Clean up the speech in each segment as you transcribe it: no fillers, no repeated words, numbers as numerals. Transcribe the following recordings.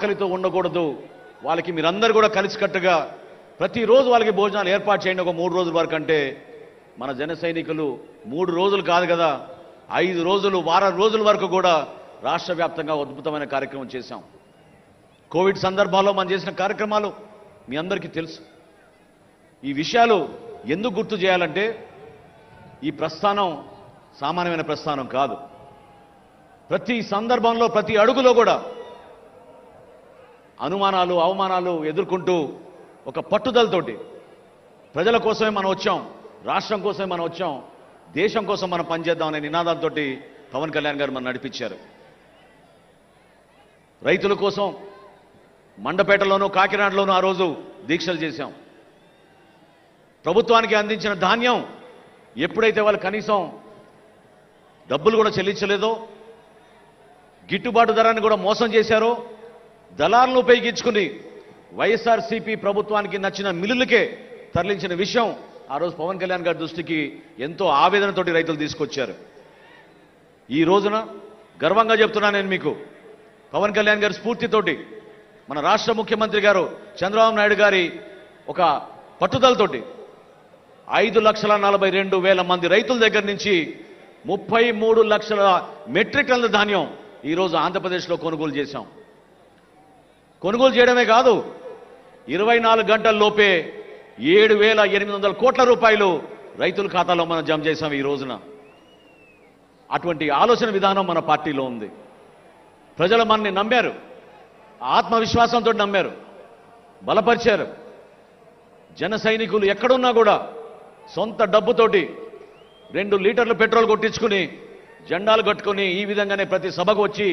ఆకలితో ఉండకూడదు, వాళ్ళకి మీరందరూ కూడా కలిసికట్టుగా ప్రతిరోజు వాళ్ళకి భోజనాలు ఏర్పాటు చేయండి ఒక 3 రోజుల వరకు. అంటే మన జన సైనికులు 3 రోజులు కాదు కదా, 5 రోజులు, వారం రోజుల వరకు కూడా రాష్ట్ర వ్యాప్తంగా అద్భుతమైన కార్యక్రమం చేశాం. కోవిడ్ సందర్భాల్లో మనం చేసిన కార్యక్రమాలు మీ అందరికీ తెలుసు. ఈ విషయాలు ఎందుకు గుర్తు చేయాలంటే ఈ ప్రస్థానం సామాన్యమైన ప్రస్థానం కాదు. ప్రతి సందర్భంలో ప్రతి అడుగులో కూడా అనుమానాలు అవమానాలు ఎదుర్కొంటూ ఒక పట్టుదలతోటి ప్రజల కోసమే మనం వచ్చాం, రాష్ట్రం కోసమే మనం వచ్చాం, దేశం కోసం మనం పనిచేద్దాం అనే నినాదాలతో పవన్ కళ్యాణ్ గారు మనం నడిపించారు. రైతుల కోసం మండపేటలోనూ కాకినాడలోనూ ఆ రోజు దీక్షలు చేశాం. ప్రభుత్వానికి అందించిన ధాన్యం ఎప్పుడైతే వాళ్ళు కనీసం డబ్బులు కూడా చెల్లించలేదో, గిట్టుబాటు ధరని కూడా మోసం చేశారో, దళాలను ఉపయోగించుకుని వైఎస్ఆర్సీపీ ప్రభుత్వానికి నచ్చిన మిల్లులకే తరలించిన విషయం ఆ రోజు పవన్ కళ్యాణ్ గారి దృష్టికి ఎంతో ఆవేదనతోటి రైతులు తీసుకొచ్చారు. ఈ రోజున గర్వంగా చెప్తున్నా నేను మీకు, పవన్ కళ్యాణ్ గారి స్ఫూర్తితోటి మన రాష్ట్ర ముఖ్యమంత్రి గారు చంద్రబాబు నాయుడు గారి ఒక పట్టుదలతోటి 5,42,000 మంది రైతుల దగ్గర నుంచి 33 లక్షల మెట్రిక్ టన్నుల ధాన్యం ఈరోజు ఆంధ్రప్రదేశ్లో కొనుగోలు చేశాం. కొనుగోలు చేయడమే కాదు, 24 గంటల్లోపే 7,800 కోట్ల రూపాయలు రైతుల ఖాతాలో మనం జమ చేశాం ఈ రోజున. అటువంటి ఆలోచన విధానం మన పార్టీలో ఉంది. ప్రజలు మనని నమ్మారు, ఆత్మవిశ్వాసంతో నమ్మారు, బలపరిచారు. జన సైనికులు ఎక్కడున్నా కూడా సొంత డబ్బుతోటి 2 లీటర్లు పెట్రోల్ కొట్టించుకుని జెండాలు కట్టుకుని ఈ విధంగానే ప్రతి సభకు వచ్చి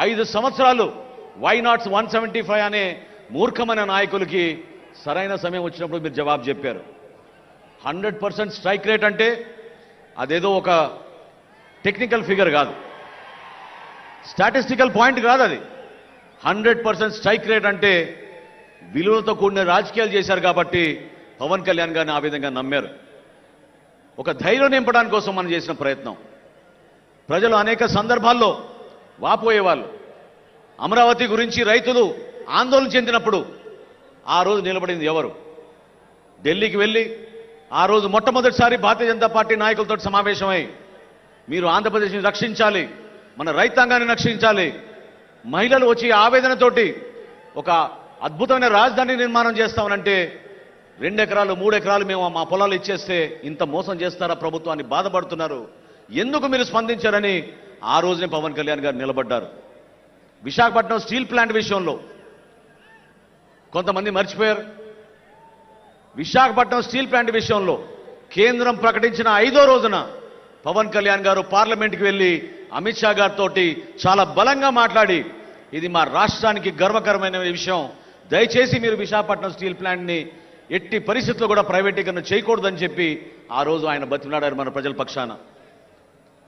5 సంవత్సరాలు వై నాట్ 175 అనే మూర్ఖమైన నాయకులకి సరైన సమయం వచ్చినప్పుడు మీరు జవాబు చెప్పారు. 100% స్ట్రైక్ రేట్ అంటే అదేదో ఒక టెక్నికల్ ఫిగర్ కాదు, స్టాటిస్టికల్ పాయింట్ కాదు, అది 100% స్ట్రైక్ రేట్ అంటే విలువలతో కూడిన రాజకీయాలు చేశారు కాబట్టి పవన్ కళ్యాణ్ గారిని ఆ విధంగా నమ్మారు. ఒక ధైర్యం నింపడానికి కోసం మనం చేసిన ప్రయత్నం. ప్రజలు అనేక సందర్భాల్లో వాపోయేవాళ్ళు. అమరావతి గురించి రైతులు ఆందోళన చెందినప్పుడు ఆ రోజు నిలబడింది ఎవరు? ఢిల్లీకి వెళ్ళి ఆ రోజు మొట్టమొదటిసారి భారతీయ జనతా పార్టీ నాయకులతో సమావేశమై మీరు ఆంధ్రప్రదేశ్ని రక్షించాలి, మన రైతాంగాన్ని రక్షించాలి, మహిళలు వచ్చి ఆవేదనతోటి ఒక అద్భుతమైన రాజధాని నిర్మాణం చేస్తామనంటే 2 ఎకరాలు 3 ఎకరాలు మేము మా పొలాలు ఇచ్చేస్తే ఇంత మోసం చేస్తారా ప్రభుత్వాన్ని బాధపడుతున్నారు, ఎందుకు మీరు స్పందించారని ఆ రోజునే పవన్ కళ్యాణ్ గారు నిలబడ్డారు. విశాఖపట్నం స్టీల్ ప్లాంట్ విషయంలో కొంతమంది మర్చిపోయారు. విశాఖపట్నం స్టీల్ ప్లాంట్ విషయంలో కేంద్రం ప్రకటించిన 5వ రోజున పవన్ కళ్యాణ్ గారు పార్లమెంట్కి వెళ్ళి అమిత్ షా గారితో చాలా బలంగా మాట్లాడి ఇది మా రాష్ట్రానికి గర్వకరమైన విషయం, దయచేసి మీరు విశాఖపట్నం స్టీల్ ప్లాంట్ని ఎట్టి పరిస్థితుల్లో కూడా ప్రైవేటీకరణ చేయకూడదని చెప్పి ఆ రోజు ఆయన బతిమలాడారు మన ప్రజల పక్షాన.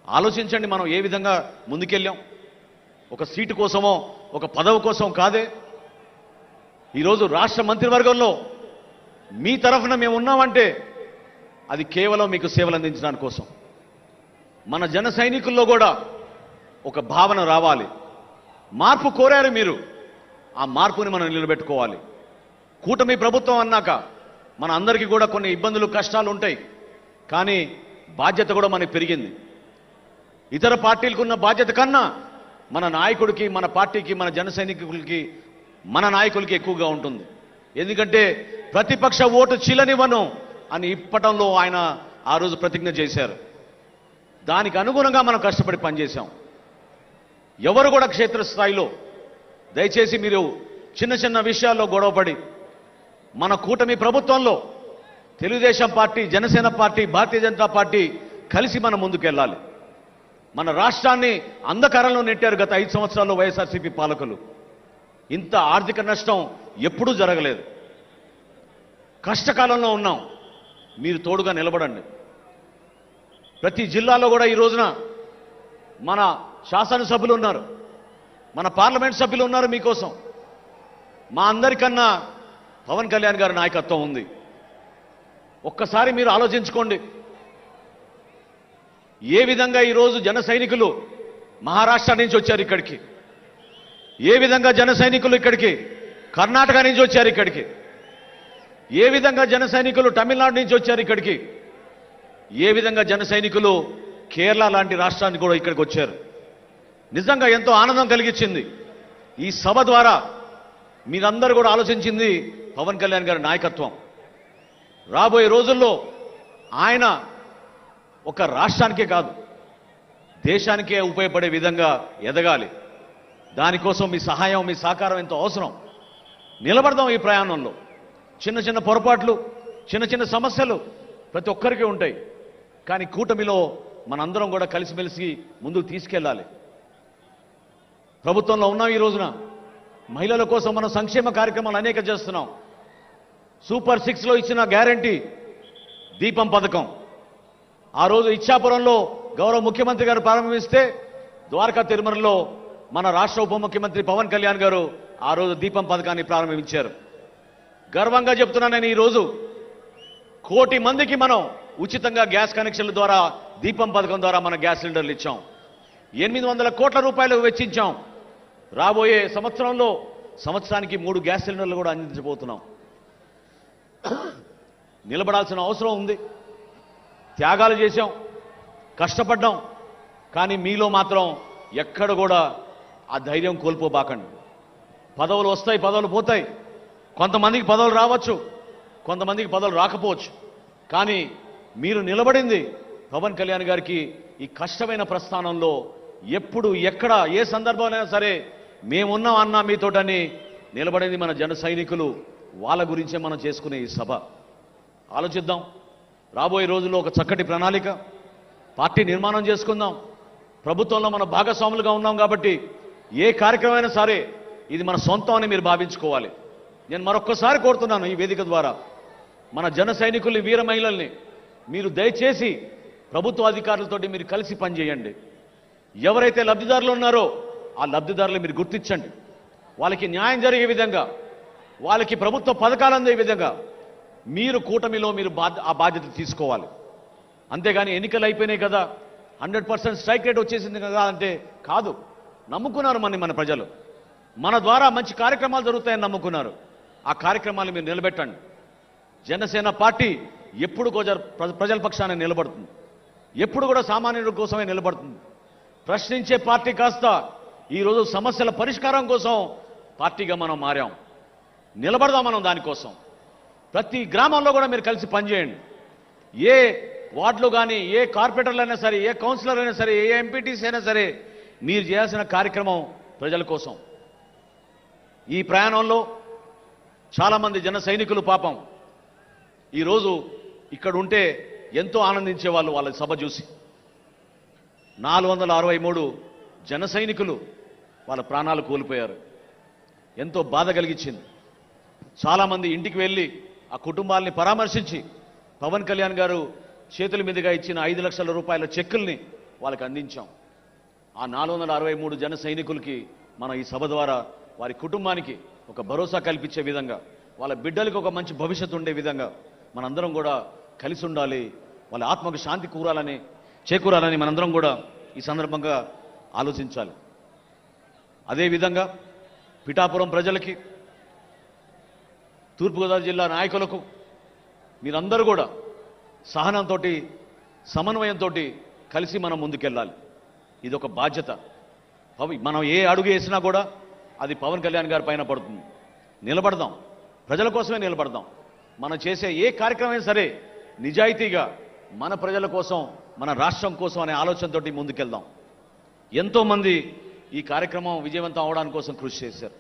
ఆలోచించండి, మనం ఏ విధంగా ముందుకెళ్ళాం. ఒక సీటు కోసమో ఒక పదవి కోసం కాదే. ఈరోజు రాష్ట్ర మంత్రివర్గంలో మీ తరఫున మేము ఉన్నామంటే అది కేవలం మీకు సేవలు అందించడానికి కోసం. మన జన సైనికుల్లో కూడా ఒక భావన రావాలి. మార్పు కోరారు మీరు, ఆ మార్పుని మనం నిలబెట్టుకోవాలి. కూటమి ప్రభుత్వం అన్నాక మన అందరికీ కూడా కొన్ని ఇబ్బందులు కష్టాలు ఉంటాయి, కానీ బాధ్యత కూడా మనకి పెరిగింది. ఇతర పార్టీలకు ఉన్న బాధ్యత కన్నా మన నాయకుడికి, మన పార్టీకి, మన జన సైనికులకి, మన నాయకులకి ఎక్కువగా ఉంటుంది. ఎందుకంటే ప్రతిపక్ష ఓటు చీలనివ్వను అని ఇప్పటంలో ఆయన ఆ రోజు ప్రతిజ్ఞ చేశారు. దానికి అనుగుణంగా మనం కష్టపడి పనిచేశాం. ఎవరు కూడా క్షేత్రస్థాయిలో దయచేసి మీరు చిన్న చిన్న విషయాల్లో గొడవపడి మన కూటమి ప్రభుత్వంలో Telugu Desam party, Janasena party, Bharatiya Janata party కలిసి మనం ముందుకెళ్ళాలి. మన రాష్ట్రాన్ని అంధకారంలో నెట్టారు గత 5 సంవత్సరాల్లో వైఎస్ఆర్సీపీ పాలకులు. ఇంత ఆర్థిక నష్టం ఎప్పుడూ జరగలేదు. కష్టకాలంలో ఉన్నాం, మీరు తోడుగా నిలబడండి. ప్రతి జిల్లాలో కూడా ఈ రోజున మన శాసనసభ్యులు ఉన్నారు, మన పార్లమెంట్ సభ్యులు ఉన్నారు మీకోసం. మా అందరికన్నా పవన్ కళ్యాణ్ గారి నాయకత్వం ఉంది. ఒక్కసారి మీరు ఆలోచించుకోండి, ఏ విధంగా ఈరోజు జన సైనికులు మహారాష్ట్ర నుంచి వచ్చారు ఇక్కడికి. ఏ విధంగా జన సైనికులు ఇక్కడికి కర్ణాటక నుంచి వచ్చారు, ఇక్కడికి ఏ విధంగా జన సైనికులు తమిళనాడు నుంచి వచ్చారు, ఇక్కడికి ఏ విధంగా జన సైనికులు కేరళ లాంటి రాష్ట్రానికి కూడా ఇక్కడికి వచ్చారు. నిజంగా ఎంతో ఆనందం కలిగించింది. ఈ సభ ద్వారా మీరందరూ కూడా ఆలోచించింది పవన్ కళ్యాణ్ గారి నాయకత్వం. రాబోయే రోజుల్లో ఆయన ఒక రాష్ట్రానికే కాదు దేశానికే ఉపయోగపడే విధంగా ఎదగాలి. దానికోసం మీ సహాయం, మీ సహకారం ఎంతో అవసరం. నిలబడదాం ఈ ప్రయాణంలో. చిన్న చిన్న పొరపాట్లు, చిన్న చిన్న సమస్యలు ప్రతి ఒక్కరికి ఉంటాయి. కానీ కూటమిలో మనందరం కూడా కలిసిమెలిసి ముందుకు తీసుకెళ్ళాలి. ప్రభుత్వంలో ఉన్నాం. ఈ రోజున మహిళల కోసం మనం సంక్షేమ కార్యక్రమాలు అనేక చేస్తున్నాం. సూపర్ 6లో ఇచ్చిన గ్యారంటీ దీపం పథకం ఆ రోజు ఇచ్చాపురంలో గౌరవ ముఖ్యమంత్రి గారు ప్రారంభిస్తే, ద్వారకా తిరుమలలో మన రాష్ట్ర ఉప ముఖ్యమంత్రి పవన్ కళ్యాణ్ గారు ఆ రోజు దీపం పథకాన్ని ప్రారంభించారు. గర్వంగా చెప్తున్నాను నేను, ఈరోజు 1 కోటి మందికి మనం ఉచితంగా గ్యాస్ కనెక్షన్ల ద్వారా దీపం పథకం ద్వారా మన గ్యాస్ సిలిండర్లు ఇచ్చాం. 800 కోట్ల రూపాయలు వెచ్చించాం. రాబోయే సంవత్సరంలో సంవత్సరానికి 3 గ్యాస్ సిలిండర్లు కూడా అందించబోతున్నాం. నిలబడాల్సిన అవసరం ఉంది. త్యాగాలు చేశాం, కష్టపడ్డాం. కానీ మీలో మాత్రం ఎక్కడ కూడా ఆ ధైర్యం కోల్పోబాకండి. పదవులు వస్తాయి, పదవులు పోతాయి. కొంతమందికి పదవులు రావచ్చు, కొంతమందికి పదవులు రాకపోవచ్చు. కానీ మీరు నిలబడింది పవన్ కళ్యాణ్ గారికి ఈ కష్టమైన ప్రస్థానంలో ఎప్పుడు ఎక్కడ ఏ సందర్భంలో సరే మేమున్నాం అన్నా మీతోటని నిలబడింది మన జన సైనికులు. వాళ్ళ గురించే మనం చేసుకునే ఈ సభ. ఆలోచిద్దాం. రాబోయే రోజుల్లో ఒక చక్కటి ప్రణాళిక, పార్టీ నిర్మాణం చేసుకుందాం. ప్రభుత్వంలో మన భాగస్వాములుగా ఉన్నాం కాబట్టి ఏ కార్యక్రమం అయినా సరే ఇది మన సొంతం అని మీరు భావించుకోవాలి. నేను మరొక్కసారి కోరుతున్నాను ఈ వేదిక ద్వారా మన జన సైనికుల్ని, వీర మహిళల్ని మీరు దయచేసి ప్రభుత్వ అధికారులతోటి మీరు కలిసి పనిచేయండి. ఎవరైతే లబ్ధిదారులు ఉన్నారో ఆ లబ్ధిదారులు మీరు గుర్తించండి. వాళ్ళకి న్యాయం జరిగే విధంగా, వాళ్ళకి ప్రభుత్వ పథకాలు అందే విధంగా మీరు కూటమిలో మీరు ఆ బాధ్యత తీసుకోవాలి. అంతేగాని ఎన్నికలు అయిపోయినాయి కదా, 100% స్ట్రైక్ రేట్ వచ్చేసింది కదా అంటే కాదు. నమ్ముకున్నారు మన ప్రజలు. మన ద్వారా మంచి కార్యక్రమాలు జరుగుతాయని నమ్ముకున్నారు. ఆ కార్యక్రమాలు మీరు నిలబెట్టండి. జనసేన పార్టీ ఎప్పుడు ప్రజల పక్షాన నిలబడుతుంది. ఎప్పుడు కూడా సామాన్యుల కోసమే నిలబడుతుంది. ప్రశ్నించే పార్టీ కాస్త ఈరోజు సమస్యల పరిష్కారం కోసం పార్టీగా మనం మారాం. నిలబడదాం మనం దానికోసం. ప్రతి గ్రామంలో కూడా మీరు కలిసి పనిచేయండి. ఏ వార్డులో కానీ, ఏ కార్పొరేటర్లు అయినా సరే, ఏ కౌన్సిలర్ అయినా సరే, ఏ ఎంపీటీసీ అయినా సరే మీరు చేయాల్సిన కార్యక్రమం ప్రజల కోసం. ఈ ప్రయాణంలో చాలామంది జన సైనికులు పాపం ఈరోజు ఇక్కడ ఉంటే ఎంతో ఆనందించేవాళ్ళు. వాళ్ళ సభ చూసి 463 జన సైనికులు వాళ్ళ ప్రాణాలు కోల్పోయారు. ఎంతో బాధ కలిగించింది. చాలామంది ఇంటికి వెళ్ళి ఆ కుటుంబాలని పరామర్శించి పవన్ కళ్యాణ్ గారు చేతుల మీదుగా ఇచ్చిన 5 లక్షల రూపాయల చెక్కుల్ని వాళ్ళకి అందించాం. ఆ 463 జన సైనికులకి మనం ఈ సభ ద్వారా వారి కుటుంబానికి ఒక భరోసా కల్పించే విధంగా, వాళ్ళ బిడ్డలకు ఒక మంచి భవిష్యత్తు ఉండే విధంగా మనందరం కూడా కలిసి ఉండాలి. వాళ్ళ ఆత్మకు శాంతి చేకూరాలని మనందరం కూడా ఈ సందర్భంగా ఆలోచించాలి. అదేవిధంగా పిఠాపురం ప్రజలకి, తూర్పుగోదావరి జిల్లా నాయకులకు మీరందరూ కూడా సహనంతో, సమన్వయంతో కలిసి మనం ముందుకెళ్ళాలి. ఇది ఒక బాధ్యత. మనం ఏ అడుగు వేసినా కూడా అది పవన్ కళ్యాణ్ గారి పైన పడుతుంది. నిలబడదాం, ప్రజల కోసమే నిలబడదాం. మనం చేసే ఏ కార్యక్రమం సరే నిజాయితీగా మన ప్రజల కోసం, మన రాష్ట్రం కోసం అనే ఆలోచనతో ముందుకెళ్దాం. ఎంతోమంది ఈ కార్యక్రమం విజయవంతం అవడానికి కోసం కృషి చేశారు.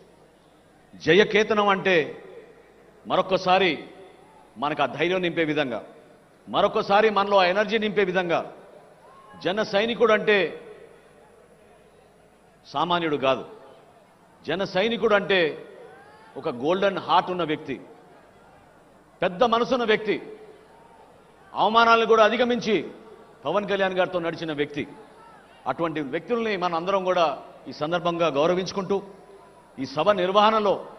జయకేతనం అంటే మరొక్కసారి మనకు ఆ ధైర్యం నింపే విధంగా, మరొకసారి మనలో ఆ ఎనర్జీ నింపే విధంగా, జన సైనికుడు అంటే సామాన్యుడు కాదు. జన సైనికుడు అంటే ఒక గోల్డెన్ హార్ట్ ఉన్న వ్యక్తి, పెద్ద మనసున్న వ్యక్తి, అవమానాలను కూడా అధిగమించి పవన్ కళ్యాణ్ గారితో నడిచిన వ్యక్తి. అటువంటి వ్యక్తుల్ని మన అందరం కూడా ఈ సందర్భంగా గౌరవించుకుంటూ ఈ సభ నిర్వహణలో